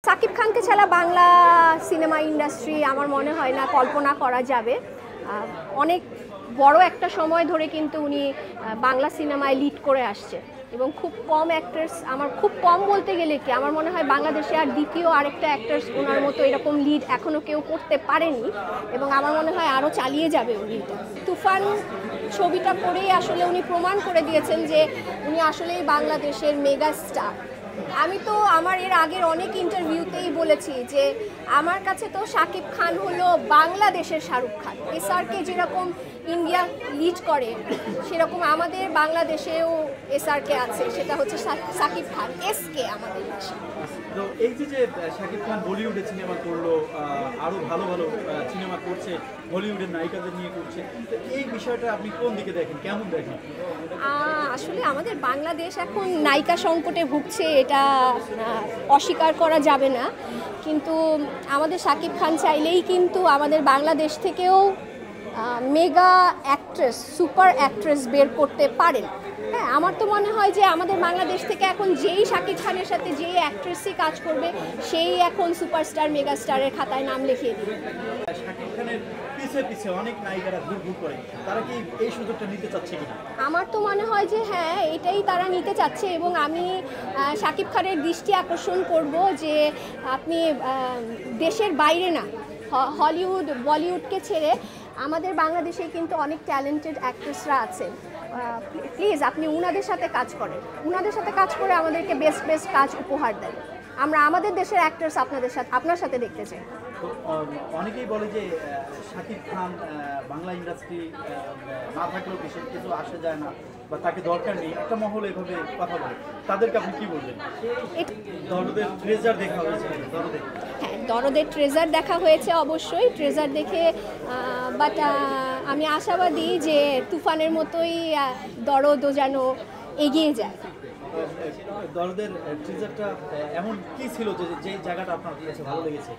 সাকিব খানকে ছাড়া Bangla cinema industry আমার মনে হয় না কল্পনা করা যাবে। অনেক বড় একটা সময় ধরে কিন্তু উনি বাংলা সিনেমায় লিড করে আসছে এবং খুব কম অ্যাক্টার্স, আমার খুব কম বলতে গেলে কি আমার মনে হয় বাংলাদেশে আর দ্বিতীয় আরেকটা অ্যাক্টার্স ওনার মতো এরকম লিড এখনও কেউ করতে পারেনি এবং আমার মনে হয় আরও চালিয়ে যাবে উনি। তুফান ছবিটা করেই আসলে উনি প্রমাণ করে দিয়েছেন যে উনি আসলেই বাংলাদেশের মেগা স্টার। আমি তো আমার এর আগের অনেক ইন্টারভিউতেই বলেছি যে আমার কাছে তো শাকিব খান হলো বাংলাদেশের শাহরুখ খান। এসআরকে যেরকম ইন্ডিয়া লিড করে সেরকম আমাদের বাংলাদেশেও এসআরকে আছে, সেটা হচ্ছে শাকিব খান এসকে আমাদের দেশে। তো এই যে শাকিব খান বলিউডে সিনেমা করলো, আরো ভালো ভালো সিনেমা করছে, হলিউডের নায়িকাদের নিয়ে করছে, তো এই বিষয়টা আপনি কোন দিকে দেখেন, কেমন দেখেন? আসলে আমাদের বাংলাদেশ এখন নায়িকা সংকটে ভুগছে, এটা অস্বীকার করা যাবে না, কিন্তু আমাদের শাকিব খান চাইলেই কিন্তু আমাদের বাংলাদেশ থেকেও মেগা অ্যাক্ট্রেস, সুপার অ্যাক্ট্রেস বের করতে পারেন। হ্যাঁ, আমার তো মনে হয় যে আমাদের বাংলাদেশ থেকে এখন যেই শাকিব খানের সাথে যেই অ্যাক্ট্রেসই কাজ করবে সেই এখন সুপারস্টার মেগা স্টারের খাতায় নাম লিখিয়ে দিবে। শাকিব খানের পিছে পিছে অনেক নায়িকারা ঘুরঘুর করে, তারা কি এই সুযোগটা নিতে চাচ্ছে কিনা? আমার তো মনে হয় যে হ্যাঁ, এটাই তারা নিতে চাচ্ছে এবং আমি শাকিব খানের দৃষ্টি আকর্ষণ করব যে আপনি দেশের বাইরে না, হলিউড বলিউডকে ছেড়ে আমাদের বাংলাদেশে কিন্তু অনেক ট্যালেন্টেড অ্যাক্ট্রেসরা আছেন। প্লিজ আপনি উনাদের সাথে কাজ করেন, উনাদের সাথে কাজ করে আমাদেরকে বেস্ট বেস্ট কাজ উপহার দেন। আমরা আমাদের দেশের অ্যাক্ট্রেস আপনার সাথে দেখতে চাই। অনেকেই বলে যে শাকিব খান বাংলা ইন্ডাস্ট্রি না থাকলেও কিছু আসে যায় না বা তাকে দরকার নেই, একটা মহল এভাবে কথা বলে, তাদেরকে আপনি কি বলবেন? দরদের ট্রেজার দেখা হয়েছে, হ্যাঁ, দরদের ট্রেজার দেখা হয়েছে অবশ্যই, ট্রেজার দেখে বাট আমি আশাবাদী যে তুফানের মতোই দরদও যেন এগিয়ে যায়। দরদের ট্রেজারটা এমন কি ছিল যে জায়গাটা আপনার কাছে ভালো লেগেছে?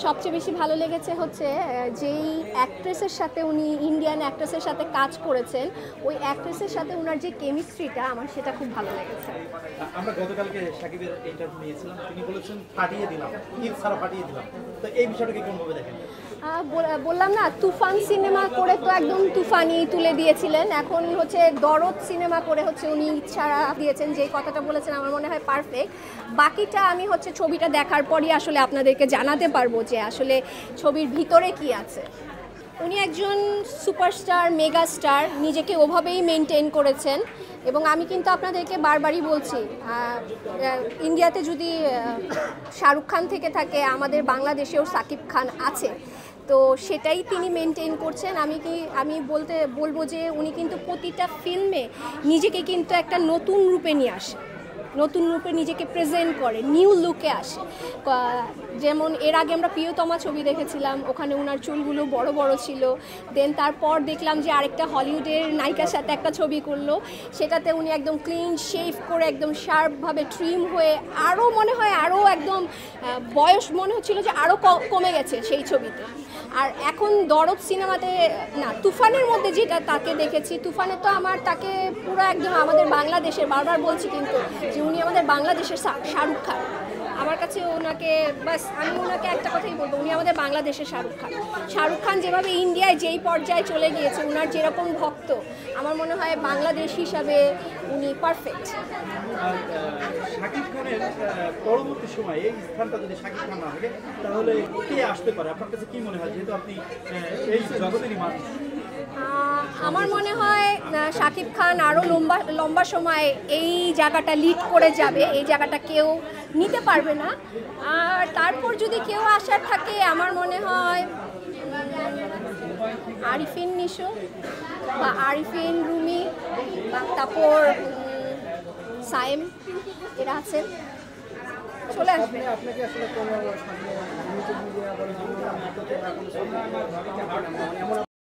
সবচেয়ে বেশি ভালো লেগেছে হচ্ছে যেই অ্যাক্ট্রেসের সাথে উনি ইন্ডিয়ান অ্যাক্ট্রেসের সাথে কাজ করেছেন, ওই অ্যাক্ট্রেসের সাথে ওনার যে কেমিস্ট্রিটা আমার সেটা খুব ভালো লেগেছে। আমরা গতকালকে শাকিবের ইন্টারভিউ নিয়েছিলাম, তিনি বলেছেন ফাটিয়ে দিলাম, ঈদ ছাড়া ফাটিয়ে দিলাম, তো এই বিষয়টাকে কোনভাবে দেখেন? বললাম না, তুফান সিনেমা করে তো একদম তুফানই তুলে দিয়েছিলেন, এখন হচ্ছে দরদ সিনেমা করে হচ্ছে উনি ইচ্ছারা দিয়েছেন, যে কথাটা বলেছেন আমার মনে হয় পারফেক্ট। বাকিটা আমি হচ্ছে ছবিটা দেখার পরই আসলে আপনাদেরকে জানাতে পারবো যে আসলে ছবির ভিতরে কি আছে। উনি একজন সুপারস্টার, মেগা স্টার, নিজেকে ওভাবেই মেনটেন করেছেন এবং আমি কিন্তু আপনাদেরকে বারবারই বলছি, ইন্ডিয়াতে যদি শাহরুখ খান থেকে থাকে আমাদের বাংলাদেশেও শাকিব খান আছে, তো সেটাই তিনি মেনটেন করছেন। আমি বলবো যে উনি কিন্তু প্রতিটা ফিল্মে নিজেকে কিন্তু একটা নতুন রূপে নিয়ে আসে, নতুন রূপে নিজেকে প্রেজেন্ট করে, নিউ লুকে আসে। যেমন এর আগে আমরা প্রিয়তমা ছবি দেখেছিলাম, ওখানে ওনার চুলগুলো বড় বড় ছিল, দেন তারপর দেখলাম যে আরেকটা হলিউডের নায়িকার সাথে একটা ছবি করলো, সেটাতে উনি একদম ক্লিন শেভ করে একদম শার্পভাবে ট্রিম হয়ে আরও মনে হয় আরও একদম বয়স মনে হচ্ছিল যে আরও কমে গেছে সেই ছবিতে। আর এখন দরদ সিনেমাতে না, তুফানের মধ্যে যেটা তাকে দেখেছি, তুফানে তো তাকে পুরো একদম আমাদের বাংলাদেশের, বারবার বলছি কিন্তু যে উনি আমাদের বাংলাদেশের শাহরুখ খান। আমার কাছে ওনাকে আমি ওনাকে একটা কথাই বলবো, উনি আমাদের বাংলাদেশের শাহরুখ খান। শাহরুখ খান যেভাবে ইন্ডিয়ায় যেই পর্যায়ে চলে গিয়েছে, ওনার যেরকম ভক্ত, আমার মনে হয় বাংলাদেশ হিসাবে উনি পারফেক্ট। শাকিব খানের পরবর্তী সময়ে এই স্থানটা যদি শাকিব খান না থাকে তাহলে কে আসতে পারে আপনার কাছে কি মনে হয়, যেহেতু আপনি এই জগতেরই মানুষ? আমার মনে হয় শাকিব খান আরও লম্বা সময় এই জায়গাটা লিড করে যাবে, এই জায়গাটা কেউ নিতে পারবে না। আর তারপর যদি কেউ আসার থাকে আমার মনে হয় আরিফিন নিশো বা আরিফিন রুমি, তারপর সায়েম, এরা আছেন, চলে আসবে। আপনাকে আসলে